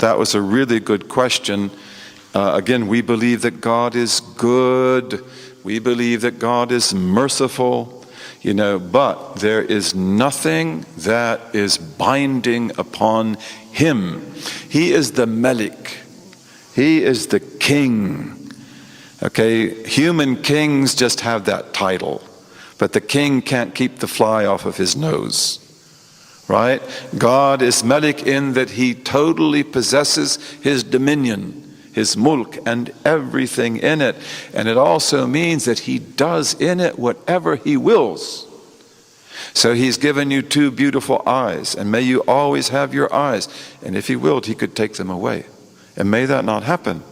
That was a really good question. Again, we believe that God is good. We believe that God is merciful, but there is nothing that is binding upon him. He is the Malik. He is the king. Okay, human kings just have that title, but the king can't keep the fly off of his nose. Right? God is Malik in that he totally possesses his dominion, his mulk, and everything in it. And it also means that he does in it whatever he wills. So he's given you two beautiful eyes, and may you always have your eyes. And if he willed, he could take them away. And may that not happen.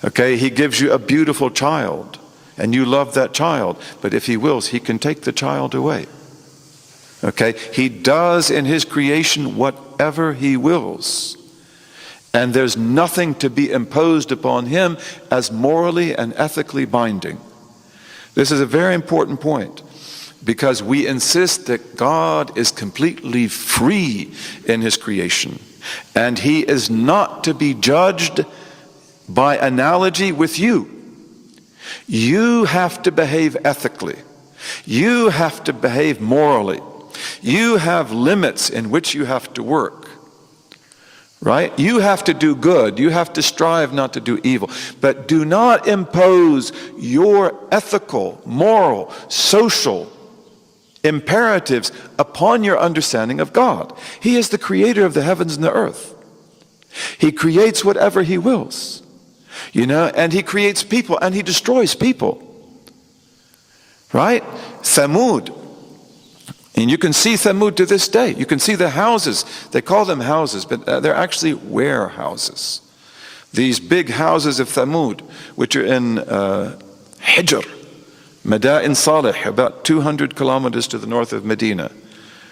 Okay, he gives you a beautiful child, and you love that child. But if he wills, he can take the child away. Okay, he does in his creation whatever he wills. And there's nothing to be imposed upon him as morally and ethically binding. This is a very important point, because we insist that God is completely free in his creation. And he is not to be judged by analogy with you. You have to behave ethically. You have to behave morally. You have limits in which you have to work, right? You have to do good. You have to strive not to do evil. But do not impose your ethical, moral, social imperatives upon your understanding of God. He is the creator of the heavens and the earth. He creates whatever he wills, and he creates people and he destroys people, right? Thamud. And you can see Thamud to this day. You can see the houses. They call them houses, but they're actually warehouses. These big houses of Thamud, which are in Hijr, Mada'in Salih, about 200 kilometers to the north of Medina.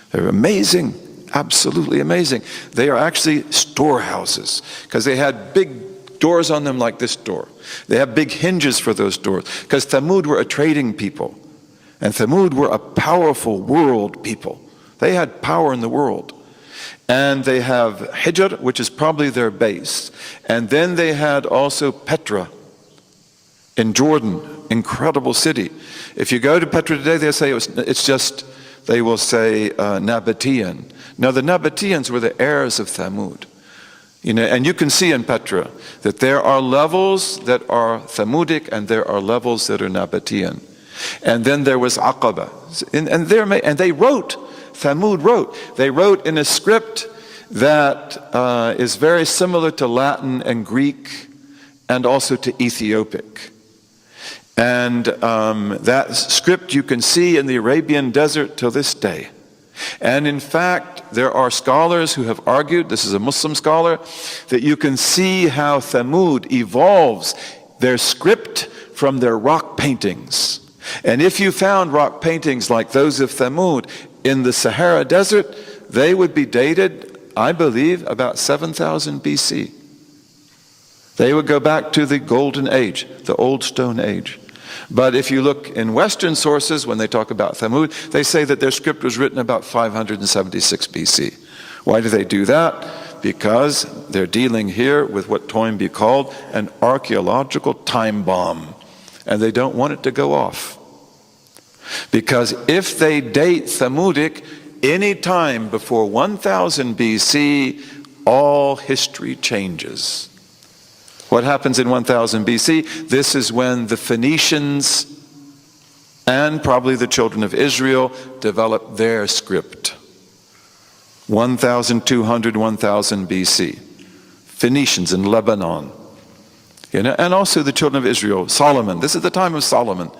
They're amazing, absolutely amazing. They are actually storehouses, because they had big doors on them like this door. They have big hinges for those doors, because Thamud were a trading people. And Thamud were a powerful world people. They had power in the world. And they have Hijr, which is probably their base. And then they had also Petra in Jordan, incredible city. If you go to Petra today, they say they will say Nabatean. Now the Nabateans were the heirs of Thamud. And you can see in Petra that there are levels that are Thamudic and there are levels that are Nabatean. And then there was Aqaba. And they wrote, Thamud wrote. They wrote in a script that is very similar to Latin and Greek and also to Ethiopic. And that script you can see in the Arabian desert till this day. And in fact, there are scholars who have argued, this is a Muslim scholar, that you can see how Thamud evolves their script from their rock paintings. And if you found rock paintings like those of Thamud in the Sahara Desert, they would be dated, I believe, about 7,000 BC. They would go back to the Golden Age, the Old Stone Age. But if you look in Western sources, when they talk about Thamud, they say that their script was written about 576 BC. Why do they do that? Because they're dealing here with what Toynbee called an archaeological time bomb. And they don't want it to go off. Because if they date Thamudic any time before 1000 BC, all history changes. What happens in 1000 BC? This is when the Phoenicians and probably the children of Israel develop their script. 1200, 1000 BC. Phoenicians in Lebanon. And also the children of Israel, Solomon. This is the time of Solomon.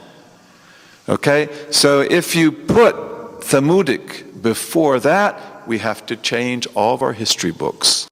Okay, so if you put Thamudic before that, we have to change all of our history books.